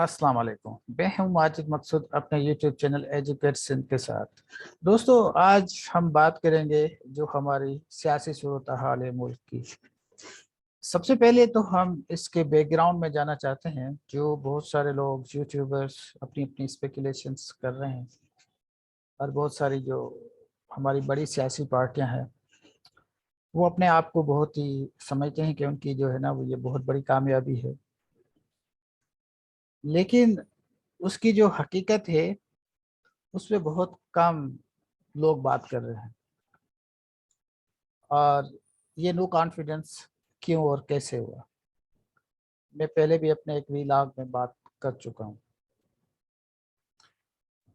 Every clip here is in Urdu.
السلام علیکم، میں ہوں ماجد مقصود اپنے یوٹیوب چینل ایجوکیٹ سندھ کے ساتھ۔ دوستو، آج ہم بات کریں گے جو ہماری سیاسی صورتحال ہے ملک کی۔ سب سے پہلے تو ہم اس کے بیک گراؤنڈ میں جانا چاہتے ہیں۔ جو بہت سارے لوگ یوٹیوبرز اپنی اسپیکولیشنز کر رہے ہیں، اور بہت ساری جو ہماری بڑی سیاسی پارٹیاں ہیں وہ اپنے آپ کو بہت ہی سمجھتے ہیں کہ ان کی جو ہے نا وہ یہ بہت بڑی کامیابی ہے، لیکن اس کی جو حقیقت ہے اس پہ بہت کم لوگ بات کر رہے ہیں۔ اور یہ نو کانفیڈنس کیوں اور کیسے ہوا، میں پہلے بھی اپنے ایک ویلاگ میں بات کر چکا ہوں۔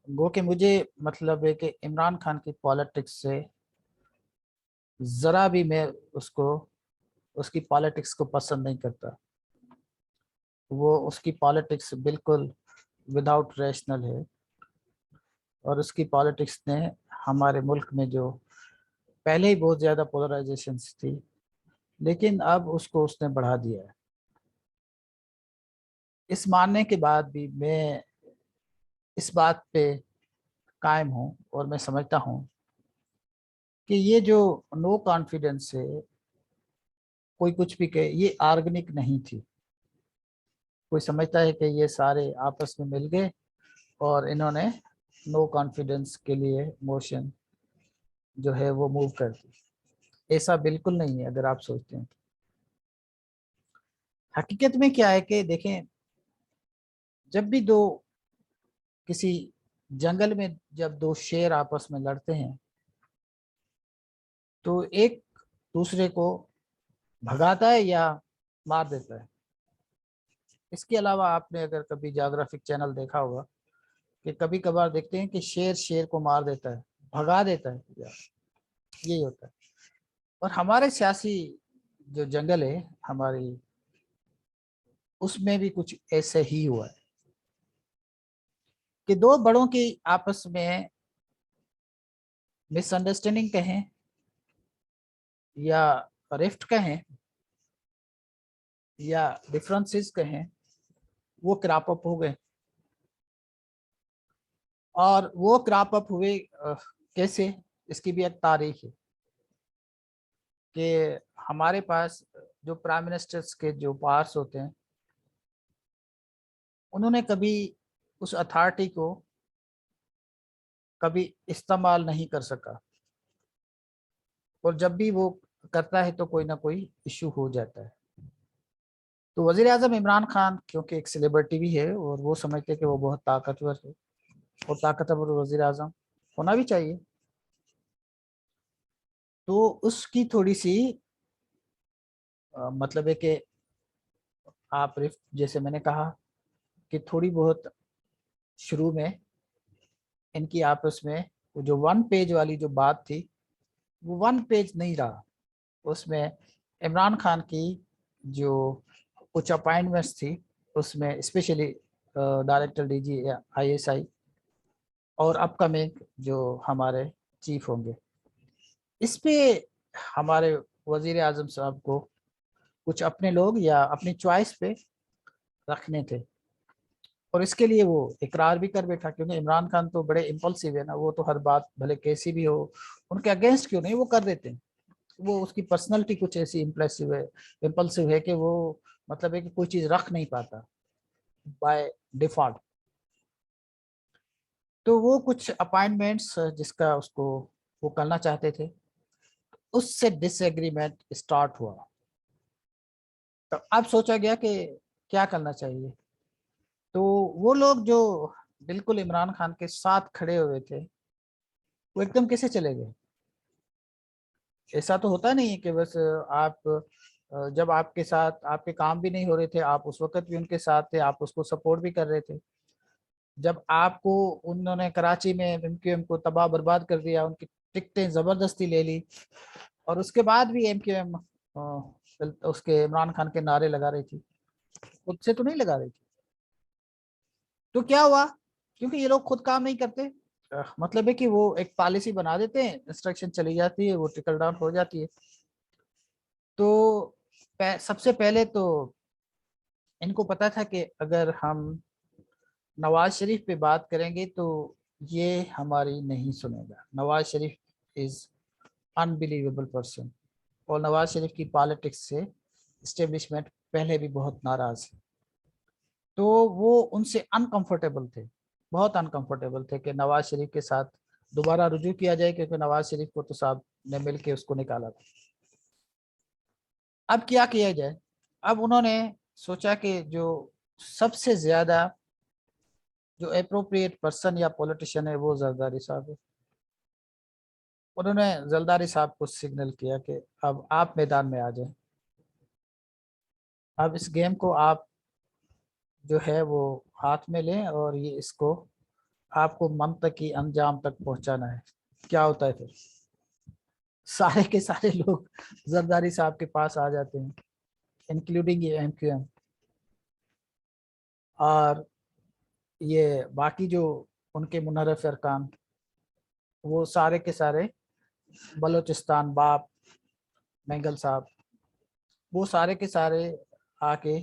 گو کہ مجھے مطلب ہے کہ عمران خان کی پالیٹکس سے ذرا بھی میں اس کی پالیٹکس کو پسند نہیں کرتا۔ وہ اس کی پالیٹکس بالکل وداؤٹ ریشنل ہے، اور اس کی پالیٹکس نے ہمارے ملک میں جو پہلے ہی بہت زیادہ پولرائزیشنز تھی، لیکن اب اس نے بڑھا دیا ہے۔ اس ماننے کے بعد بھی میں اس بات پہ قائم ہوں، اور میں سمجھتا ہوں کہ یہ جو نو کانفیڈنس ہے، کوئی کچھ بھی کہے، یہ آرگنک نہیں تھی۔ کوئی سمجھتا ہے کہ یہ سارے آپس میں مل گئے اور انہوں نے نو کانفیڈنس کے لیے موشن جو ہے وہ موو کر دی۔ ایسا بالکل نہیں ہے۔ اگر آپ سوچتے ہیں حقیقت میں کیا ہے کہ دیکھیں، جب بھی کسی جنگل میں جب دو شیر آپس میں لڑتے ہیں تو ایک دوسرے کو بھگاتا ہے یا مار دیتا ہے۔ اس کے علاوہ آپ نے اگر کبھی جاگرافک چینل دیکھا ہوگا کہ کبھی کبھار دیکھتے ہیں کہ شیر کو مار دیتا ہے، بھگا دیتا ہے، یہی ہوتا ہے۔ اور ہمارے سیاسی جو جنگل ہے ہماری، اس میں بھی کچھ ایسے ہی ہوا ہے کہ دو بڑوں کی آپس میں مس انڈرسٹینڈنگ کہیں یا رفٹ کہیں یا ڈفرنسز کہیں، وہ کراپ اپ ہو گئے۔ اور وہ کراپ اپ ہوئے کیسے، اس کی بھی ایک تاریخ ہے کہ ہمارے پاس جو پرائم منسٹرز کے جو پاورز ہوتے ہیں، انہوں نے کبھی اس اتھارٹی کو کبھی استعمال نہیں کر سکا، اور جب بھی وہ کرتا ہے تو کوئی نہ کوئی ایشو ہو جاتا ہے۔ تو وزیر اعظم عمران خان کیونکہ ایک سیلیبریٹی بھی ہے، اور وہ سمجھتے کہ وہ بہت طاقتور ہے، اور طاقتور وزیر اعظم ہونا بھی چاہیے، تو اس کی تھوڑی سی مطلب ہے کہ آپ جیسے میں نے کہا کہ تھوڑی بہت شروع میں ان کی آپس میں وہ جو 1 پیج والی جو بات تھی وہ 1 پیج نہیں رہا۔ اس میں عمران خان کی جو کچھ اپائنٹمنٹس تھی، اس میں especially director D G ISI اور اپ کمنگ جو ہمارے چیف ہوں گے، اس پہ ہمارے وزیر اعظم صاحب کو کچھ اپنے لوگ یا اپنی چوائس پہ رکھنے تھے، اور اس کے لیے وہ اقرار بھی کر بیٹھا، کیونکہ عمران خان تو بڑے امپلسیو ہے نا، وہ تو ہر بات بھلے کیسی بھی ہو ان کے اگینسٹ کیوں نہیں وہ کر دیتے ہیں۔ وہ اس کی پرسنالٹی کچھ ایسی امپلسیو ہے کہ وہ مطلب ہے کہ کوئی چیز رکھ نہیں پاتا بائی ڈیفالٹ۔ تو وہ کچھ اپائنٹمنٹس جس کا اس کو وہ کرنا چاہتے تھے، اس سے ڈس ایگریمنٹ اسٹارٹ ہوا۔ تو اب سوچا گیا کہ کیا کرنا چاہیے، تو وہ لوگ جو بالکل عمران خان کے ساتھ کھڑے ہوئے تھے وہ ایک دم کیسے چلے گئے۔ ایسا تو ہوتا نہیں ہے کہ بس آپ جب آپ کے ساتھ آپ کے کام بھی نہیں ہو رہے تھے، آپ اس وقت بھی ان کے ساتھ تھے، آپ اس کو سپورٹ بھی کر رہے تھے۔ جب آپ کو انہوں نے کراچی میں MQM کو تباہ برباد کر دیا، ان کی ٹکٹیں زبردستی لے لی، اور اس کے بعد بھی MQM اس کے عمران خان کے نعرے لگا رہی تھی، خود سے تو نہیں لگا رہی تھی۔ تو کیا ہوا، کیونکہ یہ لوگ خود کام نہیں کرتے، مطلب ہے کہ وہ ایک پالیسی بنا دیتے ہیں، انسٹرکشن چلی جاتی ہے، وہ ٹرکل ڈاؤن ہو جاتی ہے۔ تو سب سے پہلے تو ان کو پتا تھا کہ اگر ہم نواز شریف پہ بات کریں گے تو یہ ہماری نہیں سنے گا. Nawaz Sharif is unbelievable person, اور نواز شریف کی پالیٹکس سے اسٹیبلشمنٹ پہلے بھی بہت ناراض ہے. تو وہ ان سے انکمفرٹیبل تھے, بہت انکمفرٹیبل تھے کہ نواز شریف کے ساتھ دوبارہ رجوع کیا جائے, کیونکہ نواز شریف کو تو صاحب نے مل کے اس کو نکالا تھا. اب کیا کیا جائے؟ اب انہوں نے سوچا کہ جو سب سے زیادہ جو اپروپریٹ پرسن یا پولیٹیشین ہے وہ زرداری صاحب ہے. انہوں نے زرداری صاحب کو سگنل کیا کہ اب آپ میدان میں آ جائیں, اب اس گیم کو آپ جو ہے وہ ہاتھ میں لیں, اور یہ اس کو آپ کو منطقی انجام تک پہنچانا ہے. کیا ہوتا ہے پھر؟ سارے کے سارے لوگ زرداری صاحب کے پاس آ جاتے ہیں, انکلوڈنگ یہ MQM, اور یہ باقی جو ان کے منحرف ارکان, وہ سارے کے سارے بلوچستان باپ مینگل صاحب, وہ سارے کے سارے آ کے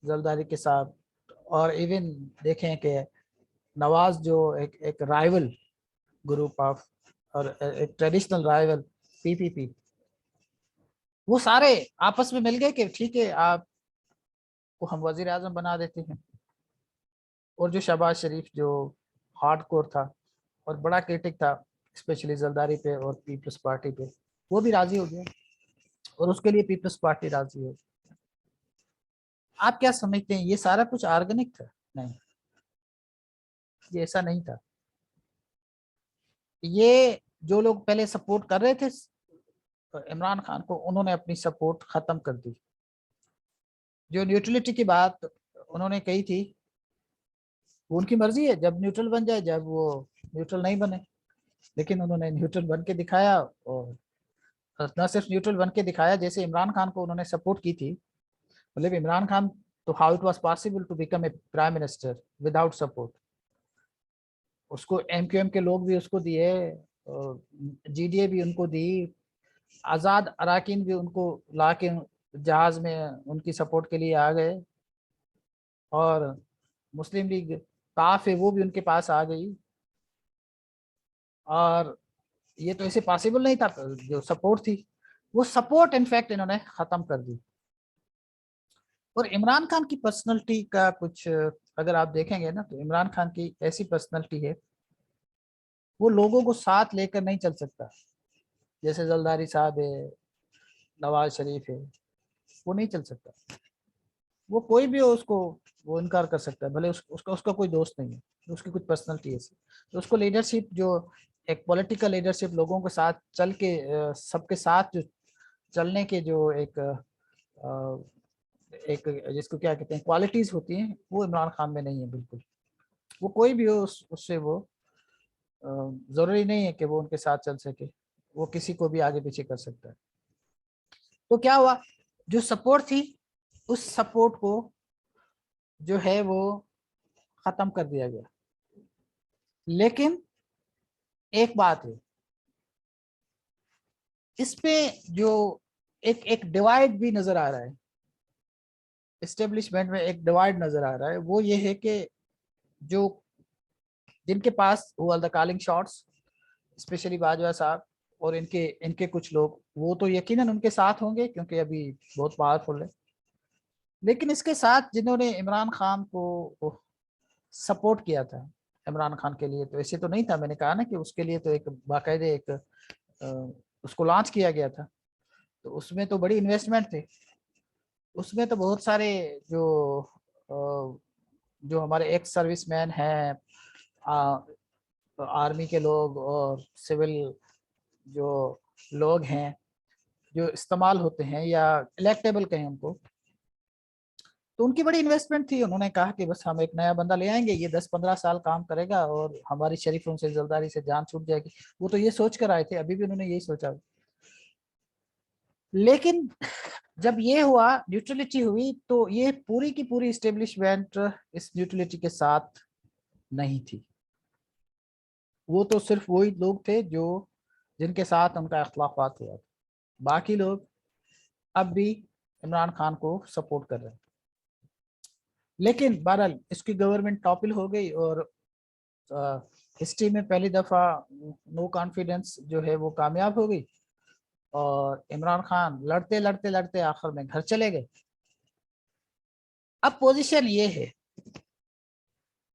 زرداری کے ساتھ, اور ایون دیکھیں کہ نواز جو ایک رائیول گروپ آف, اور ایک ٹریڈیشنل رائیول PPP, وہ سارے آپس میں مل گئے کہ ٹھیک ہے آپ کو ہم وزیر اعظم بنا دیتے ہیں. اور جو شہباز شریف جو ہارڈ کور تھا اور بڑا کرٹک تھا اسپیشلی زرداری پہ اور پیپلز پارٹی پہ, وہ بھی راضی ہو گیا, اور اس کے لیے پیپلز پارٹی راضی ہو. آپ کیا سمجھتے ہیں یہ سارا کچھ آرگینک تھا؟ نہیں, یہ ایسا نہیں تھا. یہ جو لوگ پہلے سپورٹ کر رہے تھے عمران خان کو, انہوں نے اپنی سپورٹ ختم کر دی. جو نیوٹرلٹی کی بات انہوں نے کہی تھی, وہ ان کی مرضی ہے, جب نیوٹرل بن جائے, جب وہ نیوٹرل نہیں بنے. لیکن انہوں نے نیوٹرل بن کے دکھایا, اور نہ صرف نیوٹرل بن کے دکھایا, جیسے عمران خان کو انہوں نے سپورٹ کی تھی, مطلب عمران خان تو how it was possible to become a prime minister without support. اس کو MQM کے لوگ بھی اس کو دیے, GDA بھی ان کو دی, آزاد اراکین بھی ان کو لا کے جہاز میں ان کی سپورٹ کے لیے آ گئے, اور مسلم لیگ طاف ہے وہ بھی ان کے پاس آ گئی. اور یہ تو ایسے پاسبل نہیں تھا, جو سپورٹ تھی وہ سپورٹ انفیکٹ انہوں نے ختم کر دی. اور عمران خان کی پرسنالٹی کا کچھ اگر آپ دیکھیں گے نا, تو عمران خان کی ایسی پرسنالٹی ہے, وہ لوگوں کو ساتھ لے کر نہیں چل سکتا. جیسے زرداری صاحب ہے, نواز شریف ہے, وہ نہیں چل سکتا. وہ کوئی بھی ہو اس کو وہ انکار کر سکتا ہے, بھلے اس کا کوئی دوست نہیں ہے, اس کی کچھ پرسنالٹی ایسی. تو اس کو لیڈرشپ, جو ایک پولیٹیکل لیڈرشپ, لوگوں کے ساتھ چل کے سب کے ساتھ جو چلنے کے جو ایک جس کو کیا کہتے ہیں کوالٹیز ہوتی ہیں, وہ عمران خان میں نہیں ہے بالکل. وہ کوئی بھی ہو اس سے وہ ضروری نہیں ہے کہ وہ ان کے ساتھ چل سکے, وہ کسی کو بھی آگے پیچھے کر سکتا ہے. تو کیا ہوا, جو سپورٹ تھی اس سپورٹ کو جو ہے وہ ختم کر دیا گیا. لیکن ایک بات ہے, اس پہ جو ایک ڈیوائڈ بھی نظر آ رہا ہے, اسٹیبلشمنٹ میں ایک ڈیوائڈ نظر آ رہا ہے. وہ یہ ہے کہ جو جن کے پاس ہوا the calling shots, especially Bajwa sahab اور ان کے کچھ لوگ, وہ تو یقیناً ان کے ساتھ ہوں گے کیونکہ ابھی بہت پاورفل ہے. لیکن اس کے ساتھ جنہوں نے عمران خان کو سپورٹ کیا تھا, عمران خان کے لیے تو ایسے تو نہیں تھا, میں نے کہا نا کہ اس کے لیے تو ایک باقاعدہ ایک اس کو لانچ کیا گیا تھا, تو اس میں تو بڑی انویسٹمنٹ تھی. اس میں تو بہت سارے جو ہمارے ایکس سروس مین ہیں, آرمی کے لوگ اور سول جو لوگ ہیں جو استعمال ہوتے ہیں یا الیکٹیبل کہیں ان کو, تو ان کی بڑی انویسٹمنٹ تھی. انہوں نے کہا کہ بس ہم ایک نیا بندہ لے آئیں گے, یہ 10-15 سال کام کرے گا اور ہماری شریفوں سے زرداری سے جان چھوٹ جائے گی. وہ تو یہ سوچ کر آئے تھے, ابھی بھی انہوں نے یہی سوچا. لیکن جب یہ ہوا, نیوٹرلٹی ہوئی, تو یہ پوری کی پوری اسٹیبلشمنٹ اس نیوٹرلٹی کے ساتھ نہیں تھی. وہ تو صرف وہی لوگ تھے جو جن کے ساتھ ان کا اختلافات ہوا تھا. باقی لوگ اب بھی عمران خان کو سپورٹ کر رہے ہیں. لیکن بہرحال اس کی گورنمنٹ ٹاپل ہو گئی اور ہسٹری میں پہلی دفعہ نو کانفیڈنس جو ہے وہ کامیاب ہو گئی اور عمران خان لڑتے لڑتے لڑتے آخر میں گھر چلے گئے. اب پوزیشن یہ ہے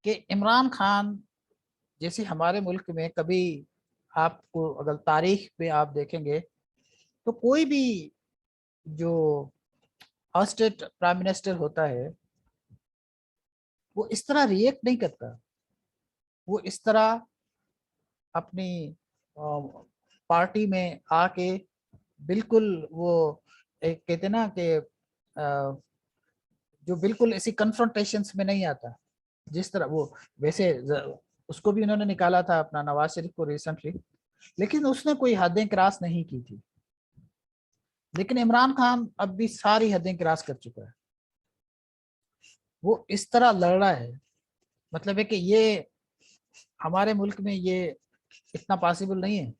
کہ عمران خان جیسے ہمارے ملک میں کبھی آپ کو اگر تاریخ پہ آپ دیکھیں گے تو کوئی بھی جو اسٹیٹ پرائم منسٹر ہوتا ہے وہ اس طرح ریئیکٹ نہیں کرتا. وہ اس طرح اپنی پارٹی میں آ کے بالکل وہ ایک کہتے نا کہ جو بالکل ایسی کنفرنٹیشنز میں نہیں آتا جس طرح وہ ویسے اس کو بھی انہوں نے نکالا تھا اپنا نواز شریف کو ریسنٹلی, لیکن اس نے کوئی حدیں کراس نہیں کی تھی. لیکن عمران خان اب بھی ساری حدیں کراس کر چکا ہے. وہ اس طرح لڑ رہا ہے, مطلب ہے کہ یہ ہمارے ملک میں یہ اتنا پاسبل نہیں ہے.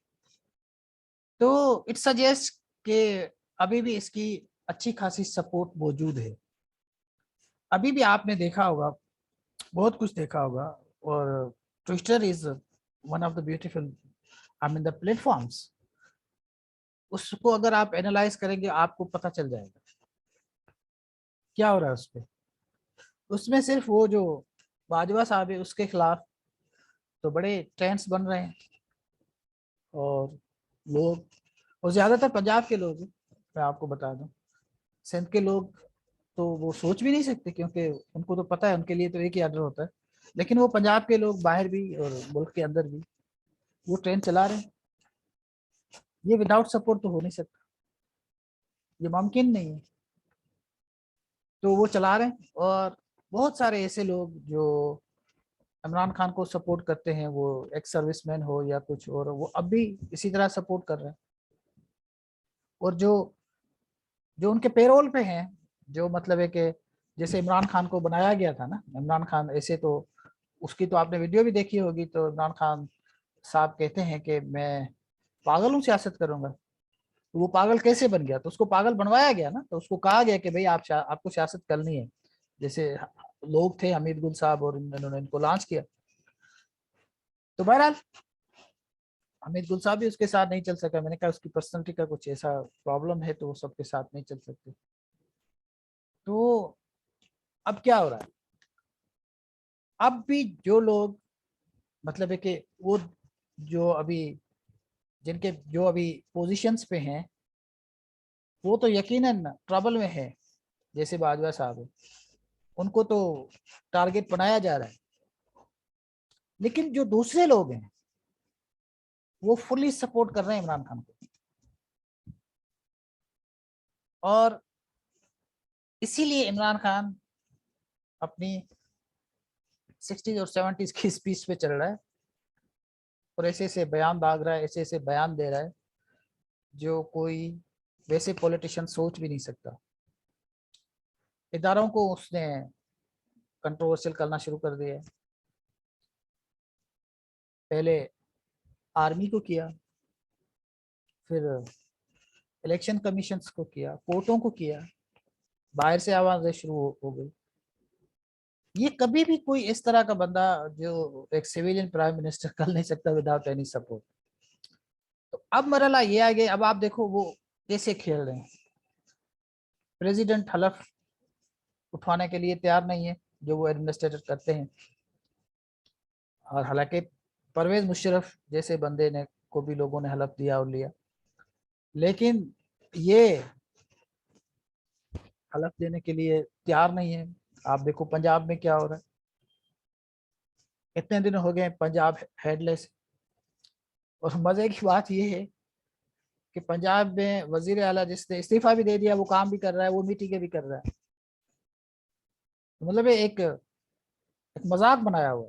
تو اٹ سجیسٹ کہ ابھی بھی اس کی اچھی خاصی سپورٹ موجود ہے. ابھی بھی آپ نے دیکھا ہوگا, بہت کچھ دیکھا ہوگا, اور Twitter is one of the beautiful the platforms. اس کو اگر آپ اینالائز کریں گے آپ کو پتہ چل جائے گا کیا ہو رہا ہے اس پہ. اس میں صرف وہ جو باجوہ صاحب ہے اس کے خلاف تو بڑے ٹرینڈز بن رہے ہیں اور لوگ, اور زیادہ تر پنجاب کے لوگ, میں آپ کو بتا دوں سندھ کے لوگ تو وہ سوچ بھی نہیں سکتے کیونکہ ان کو تو پتہ ہے ان کے لیے تو ایک ہی آرڈر ہوتا ہے. لیکن وہ پنجاب کے لوگ باہر بھی اور ملک کے اندر بھی وہ ٹرین چلا رہے ہیں. یہ وداؤٹ سپورٹ تو ہو نہیں سکتا, یہ ممکن نہیں ہے. تو وہ چلا رہے ہیں اور بہت سارے ایسے لوگ جو عمران خان کو سپورٹ کرتے ہیں, وہ ایکس سروس مین ہو یا کچھ اور, وہ اب بھی اسی طرح سپورٹ کر رہے ہیں. اور جو ان کے پیرول پہ ہیں, جو مطلب ہے کہ جیسے عمران خان کو بنایا گیا تھا نا, عمران خان ایسے تو اس کی تو آپ نے ویڈیو بھی دیکھی ہوگی, تو عمران خان صاحب کہتے ہیں کہ میں پاگل ہوں سیاست کروں گا. وہ پاگل کیسے بن گیا؟ تو اس کو پاگل بنوایا گیا نا, تو اس کو کہا گیا کہ بھئی آپ کو سیاست کرنی ہے. جیسے لوگ تھے حمید گل صاحب اور انہوں نے ان کو لانچ کیا. تو بہرحال حمید گل صاحب بھی اس کے ساتھ نہیں چل سکا. میں نے کہا اس کی پرسنالٹی کا کچھ ایسا پرابلم ہے تو وہ سب کے ساتھ نہیں چل سکتے. تو اب کیا ہو رہا ہے, اب بھی جو لوگ مطلب ہے کہ وہ جو ابھی جن کے جو ابھی پوزیشنز پہ ہیں وہ تو یقیناً ٹربل میں ہے. جیسے باجوہ صاحب ان کو تو ٹارگٹ بنایا جا رہا ہے. لیکن جو دوسرے لوگ ہیں وہ فلی سپورٹ کر رہے ہیں عمران خان کو, اور اسی لیے عمران خان اپنی 60s اور 70s کی اسپیچ پہ چل رہا ہے اور ایسے ایسے بیان داغ رہا ہے, ایسے ایسے بیان دے رہا ہے جو کوئی ویسے پولیٹیشین سوچ بھی نہیں سکتا. اداروں کو اس نے کنٹروورشل کرنا شروع کر دیا ہے. پہلے آرمی کو کیا, پھر الیکشن کمیشنز کو کیا, کورٹوں کو کیا, باہر سے آوازیں شروع ہو گئی. یہ کبھی بھی کوئی اس طرح کا بندہ جو ایک سویلین پرائم منسٹر کر نہیں سکتا وداؤٹ اینی سپورٹ. تو اب مرحلہ یہ آ گیا, اب آپ دیکھو وہ کیسے کھیل رہے ہیں. پریزیڈنٹ حلف اٹھوانے کے لیے تیار نہیں ہے جو وہ ایڈمنسٹریٹر کرتے ہیں, اور حالانکہ پرویز مشرف جیسے بندے نے کو بھی لوگوں نے حلف دیا اور لیا, لیکن یہ حلف دینے کے لیے تیار نہیں ہے. آپ دیکھو پنجاب میں کیا ہو رہا ہے, اتنے دن ہو گئے پنجاب ہیڈ لیس. اور مزے کی بات یہ ہے کہ پنجاب میں وزیر اعلیٰ جس نے استعفیٰ بھی دے دیا وہ کام بھی کر رہا ہے, وہ میٹنگیں بھی کر رہا ہے. مطلب ایک مذاق بنایا ہوا.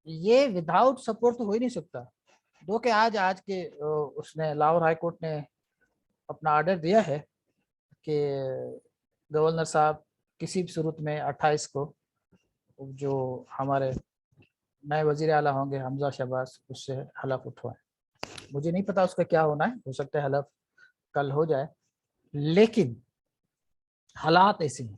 یہ وداؤٹ سپورٹ تو ہو ہی نہیں سکتا. دو کہ آج کے اس نے لاہور ہائی کورٹ نے اپنا آرڈر دیا ہے کہ گورنر صاحب کسی بھی صورت میں 28 کو جو ہمارے نئے وزیر اعلیٰ ہوں گے حمزہ شہباز, اس سے حلف اٹھوائیں. مجھے نہیں پتا اس کا کیا ہونا ہے, ہو سکتا ہے حلف کل ہو جائے, لیکن حالات ایسے ہیں.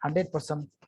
100%,